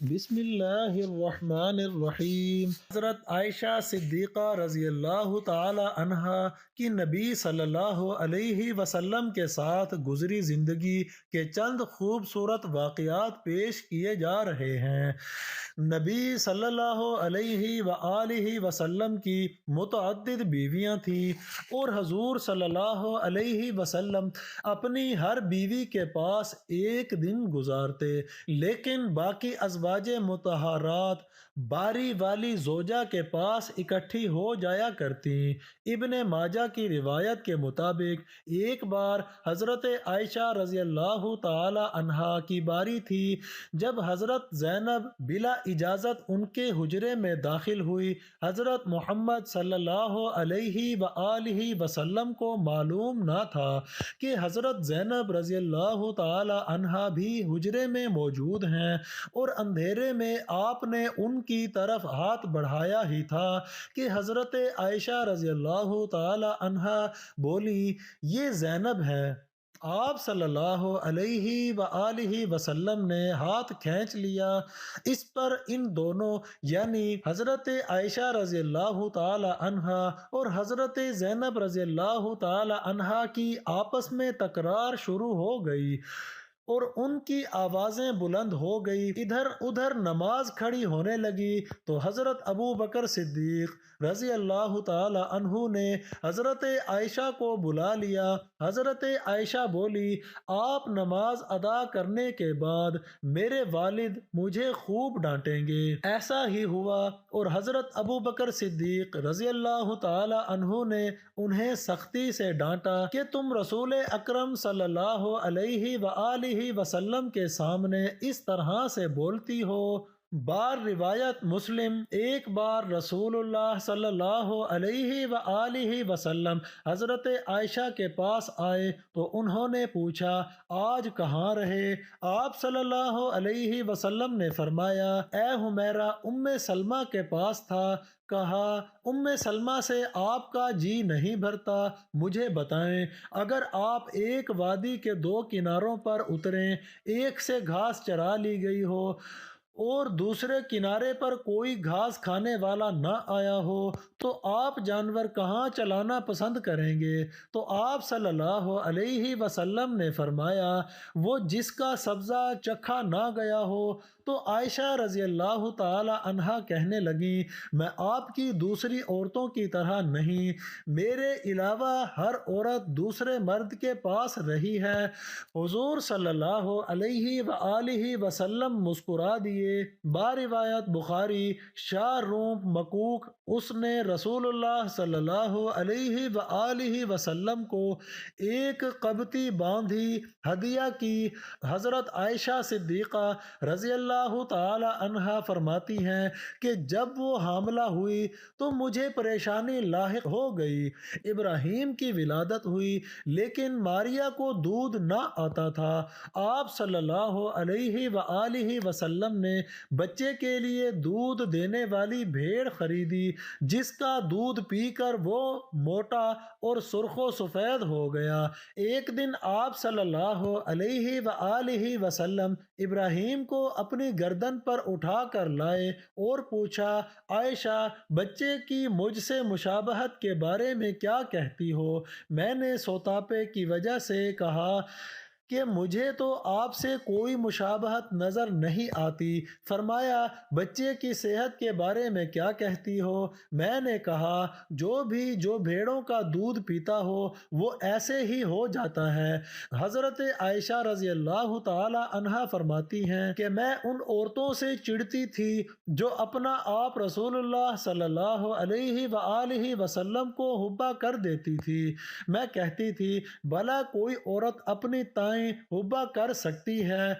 بسم اللہ الرحمن الرحیم۔ حضرت عائشہ صدیقہ رضی اللہ تعالی عنہا کی نبی صلی اللہ علیہ وسلم کے ساتھ گزری زندگی کے چند خوبصورت واقعات پیش کیے جا رہے ہیں۔ نبی صلی اللہ علیہ وآلہ وسلم کی متعدد بیویاں تھیں اور حضور صلی اللہ علیہ وسلم اپنی ہر بیوی کے پاس ایک دن گزارتے، لیکن باقی ازواج مطہرات باری والی زوجہ کے پاس اکٹھی ہو جایا کرتی۔ ابن ماجہ کی روایت کے مطابق ایک بار حضرت عائشہ رضی اللہ تعالی عنہا کی باری تھی جب حضرت زینب بلا اجازت ان کے حجرے میں داخل ہوئی۔ حضرت محمد صلی اللہ علیہ وآلہ وسلم کو معلوم نہ تھا کہ حضرت زینب رضی اللہ تعالی عنہا بھی حجرے میں موجود ہیں، اور اندھیرے میں آپ نے ان کی طرف ہاتھ بڑھایا ہی تھا کہ حضرت عائشہ رضی اللہ تعالی عنہا بولی، یہ زینب ہے۔ آپ صلی اللہ علیہ وآلہ وسلم نے ہاتھ کھینچ لیا۔ اس پر ان دونوں یعنی حضرت عائشہ رضی اللہ تعالی عنہا اور حضرت زینب رضی اللہ تعالی عنہا کی آپس میں تکرار شروع ہو گئی اور ان کی آوازیں بلند ہو گئی۔ ادھر ادھر نماز کھڑی ہونے لگی تو حضرت ابو بکر صدیق رضی اللہ تعالی عنہ نے حضرت عائشہ کو بلا لیا۔ حضرت عائشہ بولی، آپ نماز ادا کرنے کے بعد میرے والد مجھے خوب ڈانٹیں گے۔ ایسا ہی ہوا اور حضرت ابو بکر صدیق رضی اللہ تعالی عنہ نے انہیں سختی سے ڈانٹا کہ تم رسول اکرم صلی اللہ علیہ وآلہ وسلم کے سامنے اس طرح سے بولتی ہو۔ بار روایت مسلم، ایک بار رسول اللہ صلی اللہ علیہ وآلہ وسلم حضرت عائشہ کے پاس آئے تو انہوں نے پوچھا، آج کہاں رہے؟ آپ صلی اللہ علیہ وسلم نے فرمایا، اے حمیرہ ام سلمہ کے پاس تھا۔ کہا، ام سلمہ سے آپ کا جی نہیں بھرتا، مجھے بتائیں، اگر آپ ایک وادی کے دو کناروں پر اتریں، ایک سے گھاس چرا لی گئی ہو اور دوسرے کنارے پر کوئی گھاس کھانے والا نہ آیا ہو تو آپ جانور کہاں چلانا پسند کریں گے؟ تو آپ صلی اللہ علیہ وسلم نے فرمایا، وہ جس کا سبزہ چکھا نہ گیا ہو۔ تو عائشہ رضی اللہ تعالی عنہا کہنے لگیں، میں آپ کی دوسری عورتوں کی طرح نہیں، میرے علاوہ ہر عورت دوسرے مرد کے پاس رہی ہے۔ حضور صلی اللہ علیہ وآلہ وسلم مسکرا دیے۔ باروایت بخاری، شاہ روم مکوک، اس نے رسول اللہ صلی اللہ علیہ وآلہ وسلم کو ایک قبطی باندھی ہدیہ کی۔ حضرت عائشہ صدیقہ رضی اللہ تعالی عنہا فرماتی ہیں کہ جب وہ حاملہ ہوئی تو مجھے پریشانی لاحق ہو گئی۔ ابراہیم کی ولادت ہوئی لیکن ماریا کو دودھ نہ آتا تھا۔ آپ صلی اللہ علیہ وآلہ وسلم نے بچے کے لیے دودھ دینے والی بھیڑ خریدی جس کا دودھ پی کر وہ موٹا اور سرخ و سفید ہو گیا۔ ایک دن آپ صلی اللہ علیہ وآلہ وسلم ابراہیم کو اپنی گردن پر اٹھا کر لائے اور پوچھا، عائشہ بچے کی مجھ سے مشابہت کے بارے میں کیا کہتی ہو؟ میں نے سوتاپے کی وجہ سے کہا کہ مجھے تو آپ سے کوئی مشابہت نظر نہیں آتی۔ فرمایا، بچے کی صحت کے بارے میں کیا کہتی ہو؟ میں نے کہا، جو بھیڑوں کا دودھ پیتا ہو وہ ایسے ہی ہو جاتا ہے۔ حضرت عائشہ رضی اللہ تعالی عنہا فرماتی ہیں کہ میں ان عورتوں سے چڑھتی تھی جو اپنا آپ رسول اللہ صلی اللہ علیہ وآلہ وسلم کو حبا کر دیتی تھی۔ میں کہتی تھی، بھلا کوئی عورت اپنی تائیں حبا کر سکتی ہے؟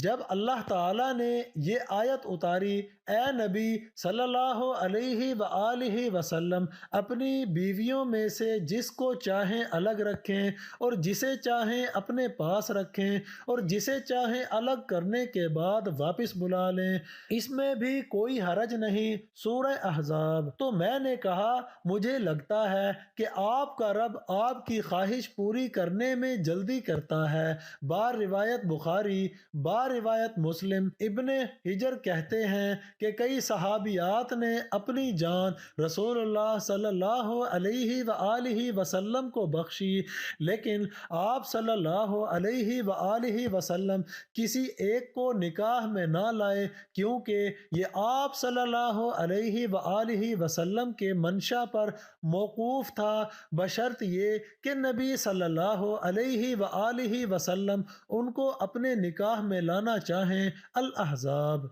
جب اللہ تعالیٰ نے یہ آیت اتاری، اے نبی صلی اللہ علیہ وآلہ وسلم اپنی بیویوں میں سے جس کو چاہیں الگ رکھیں اور جسے چاہیں اپنے پاس رکھیں اور جسے چاہیں الگ کرنے کے بعد واپس بلا لیں، اس میں بھی کوئی حرج نہیں، سورہ احزاب۔ تو میں نے کہا، مجھے لگتا ہے کہ آپ کا رب آپ کی خواہش پوری کرنے میں جلدی کرتا ہے۔ بار روایت بخاری بار روایت مسلم ابن حجر کہتے ہیں کہ کئی صحابیات نے اپنی جان رسول اللہ صلی اللہ علیہ وآلہ وسلم کو بخشی، لیکن آپ صلی اللہ علیہ وآلہ وسلم کسی ایک کو نکاح میں نہ لائے، کیونکہ یہ آپ صلی اللہ علیہ وآلہ وسلم کے منشا پر موقوف تھا، بشرط یہ کہ نبی صلی اللہ علیہ وآلہ وسلم ان کو اپنے نکاح میں لانا چاہیں۔ الاحزاب۔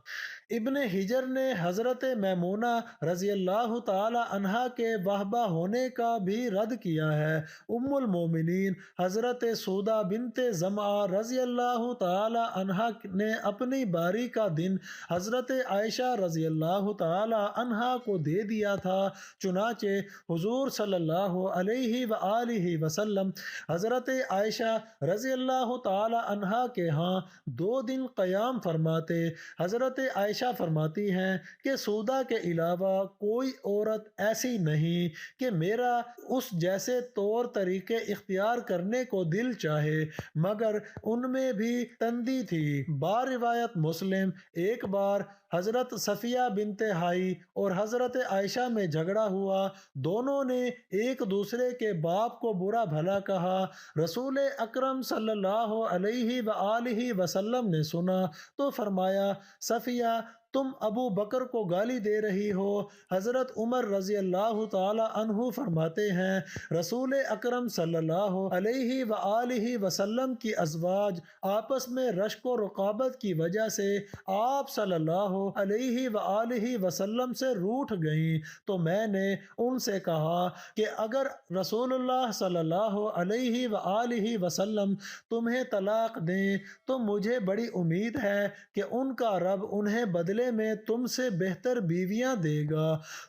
ابن حجر نے حضرت میمونہ رضی اللہ تعالی عنہا کے وہبہ ہونے کا بھی رد کیا ہے۔ ام المومنین حضرت سودہ بنت زمعہ رضی اللہ تعالی عنہا نے اپنی باری کا دن حضرت عائشہ رضی اللہ تعالی عنہا کو دے دیا تھا، چنانچہ حضور صلی اللہ علیہ وآلہ وسلم حضرت عائشہ رضی اللہ تعالی عنہا کے ہاں 2 دن قیام فرماتے۔ حضرت عائشہ فرماتی ہیں کہ سودہ کے علاوہ کوئی عورت ایسی نہیں کہ میرا اس جیسے طور طریقے اختیار کرنے کو دل چاہے، مگر ان میں بھی تندی تھی۔ بار روایت مسلم ایک بار حضرت صفیہ بنت حائی اور حضرت عائشہ میں جھگڑا ہوا، دونوں نے ایک دوسرے کے باپ کو برا بھلا کہا۔ رسول اکرم صلی اللہ علیہ وآلہ وسلم نے سنا تو فرمایا، صفیہ تم ابو بکر کو گالی دے رہی ہو۔ حضرت عمر رضی اللہ تعالی عنہ فرماتے ہیں، رسول اکرم صلی اللہ علیہ وآلہ وسلم کی ازواج آپس میں رشک و رقابت کی وجہ سے آپ صلی اللہ علیہ وآلہ وسلم سے روٹھ گئیں، تو میں نے ان سے کہا کہ اگر رسول اللہ صلی اللہ علیہ وآلہ وسلم تمہیں طلاق دیں تو مجھے بڑی امید ہے کہ ان کا رب انہیں بدلے میں تم سے بہتر بیویاں دے گا۔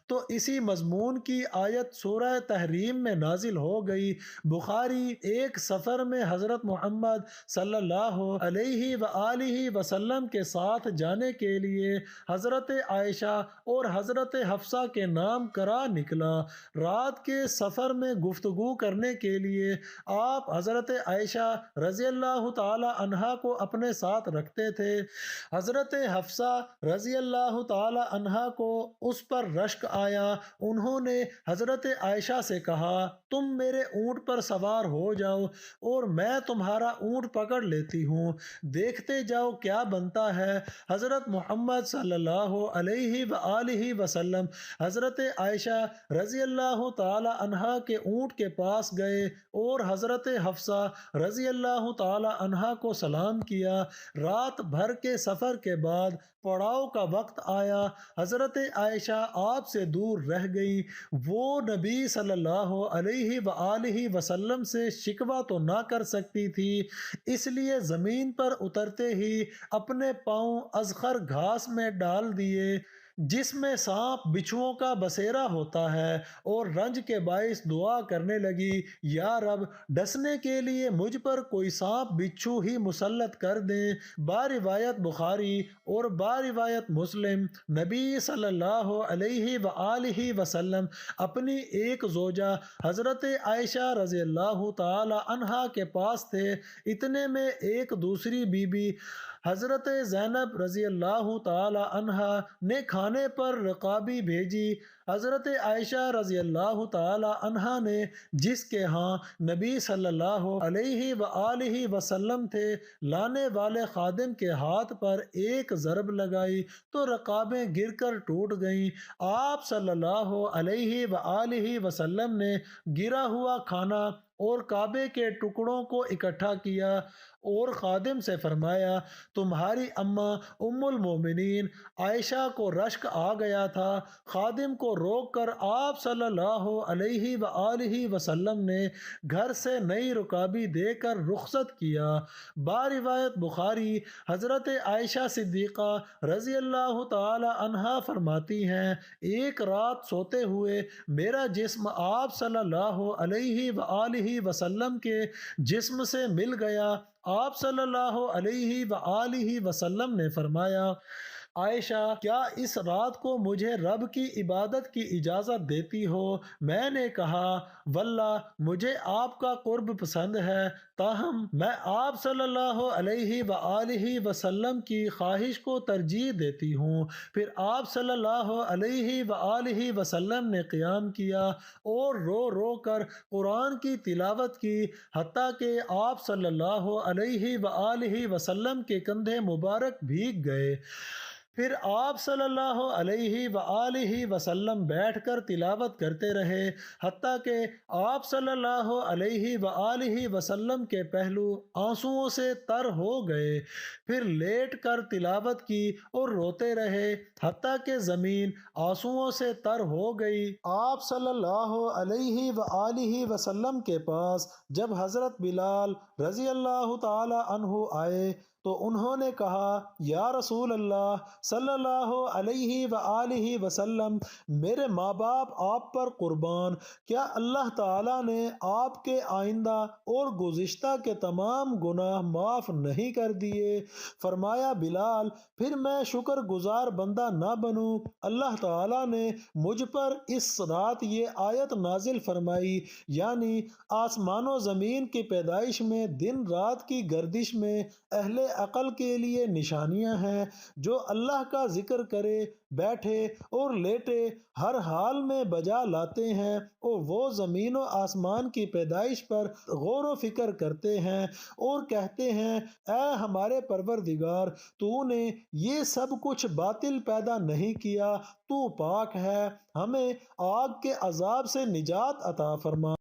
تو اسی مضمون کی آیت سورہ تحریم میں نازل ہو گئی۔ بخاری ایک سفر میں حضرت محمد صلی اللہ علیہ وآلہ وسلم کے ساتھ جانے کے لیے حضرت عائشہ اور حضرت حفصہ کے نام کرا نکلا۔ رات کے سفر میں گفتگو کرنے کے لیے آپ حضرت عائشہ رضی اللہ تعالی عنہا کو اپنے ساتھ رکھتے تھے۔ حضرت حفصہ رضی اللہ تعالی عنہا کو اس پر رشک آیا، انہوں نے حضرت عائشہ سے کہا، تم میرے اونٹ پر سوار ہو جاؤ اور میں تمہارا اونٹ پکڑ لیتی ہوں، دیکھتے جاؤ کیا بنتا ہے۔ حضرت محمد صلی اللہ علیہ وآلہ وسلم حضرت عائشہ رضی اللہ تعالی عنہا کے اونٹ کے پاس گئے اور حضرت حفصہ رضی اللہ تعالی عنہا کو سلام کیا۔ رات بھر کے سفر کے بعد پڑاؤ کا وقت آیا، حضرت عائشہ آپ سے دور رہ گئی، وہ نبی صلی اللہ علیہ وآلہ وسلم سے شکوہ تو نہ کر سکتی تھی، اس لیے زمین پر اترتے ہی اپنے پاؤں ازخر گھاس میں ڈال دیے جس میں سانپ بچھوؤں کا بسیرا ہوتا ہے، اور رنج کے باعث دعا کرنے لگی، یا رب ڈسنے کے لیے مجھ پر کوئی سانپ بچھو ہی مسلط کر دیں۔ با روایت بخاری اور با روایت مسلم نبی صلی اللہ علیہ وآلہ وسلم اپنی ایک زوجہ حضرت عائشہ رضی اللہ تعالی عنہا کے پاس تھے، اتنے میں ایک دوسری بی بی حضرت زینب رضی اللہ تعالی عنہا نے کھانے پر رقابی بھیجی۔ حضرت عائشہ رضی اللہ تعالی عنہا نے جس کے ہاں نبی صلی اللہ علیہ وآلہ وسلم تھے، لانے والے خادم کے ہاتھ پر ایک ضرب لگائی تو رقابیں گر کر ٹوٹ گئیں۔ آپ صلی اللہ علیہ وآلہ وسلم نے گرا ہوا کھانا اور کعبے کے ٹکڑوں کو اکٹھا کیا اور خادم سے فرمایا، تمہاری اماں ام المومنین عائشہ کو رشک آ گیا تھا۔ خادم کو روک کر آپ صلی اللہ علیہ وآلہ وسلم نے گھر سے نئی رکابی دے کر رخصت کیا۔ با روایت بخاری حضرت عائشہ صدیقہ رضی اللہ تعالی عنہا فرماتی ہیں، ایک رات سوتے ہوئے میرا جسم آپ صلی اللہ علیہ وآلہ وسلم کے جسم سے مل گیا۔ آپ صلی اللہ علیہ وآلہ وسلم نے فرمایا، عائشہ کیا اس رات کو مجھے رب کی عبادت کی اجازت دیتی ہو؟ میں نے کہا، واللہ مجھے آپ کا قرب پسند ہے۔ تاہم میں آپ صلی اللہ علیہ وآلہ وسلم کی خواہش کو ترجیح دیتی ہوں۔ پھر آپ صلی اللہ علیہ وآلہ وسلم نے قیام کیا اور رو رو کر قرآن کی تلاوت کی، حتیٰ کہ آپ صلی اللہ علیہ وآلہ وسلم کے کندھے مبارک بھیگ گئے۔ پھر آپ صلی اللہ علیہ وآلہ وسلم بیٹھ کر تلاوت کرتے رہے، حتیٰ کہ آپ صلی اللہ علیہ وآلہ وسلم کے پہلو آنسوؤں سے تر ہو گئے۔ پھر لیٹ کر تلاوت کی اور روتے رہے، حتیٰ کہ زمین آنسوؤں سے تر ہو گئی۔ آپ صلی اللہ علیہ وآلہ وسلم کے پاس جب حضرت بلال رضی اللہ تعالی عنہ آئے تو انہوں نے کہا، یا رسول اللہ صلی اللہ علیہ وآلہ وسلم، میرے ماں باپ آپ پر قربان، کیا اللہ تعالیٰ نے آپ کے آئندہ اور گزشتہ کے تمام گناہ معاف نہیں کر دیے؟ فرمایا، بلال، پھر میں شکر گزار بندہ نہ بنوں؟ اللہ تعالیٰ نے مجھ پر اس رات یہ آیت نازل فرمائی، یعنی آسمان و زمین کی پیدائش میں، دن رات کی گردش میں اہل عقل کے لیے نشانیاں ہیں۔ جو اللہ کا ذکر کرے، بیٹھے اور لیٹے، ہر حال میں بجا لاتے ہیں، اور وہ زمین و آسمان کی پیدائش پر غور و فکر کرتے ہیں اور کہتے ہیں، اے ہمارے پروردگار، تو نے یہ سب کچھ باطل پیدا نہیں کیا، تو پاک ہے، ہمیں آگ کے عذاب سے نجات عطا فرما۔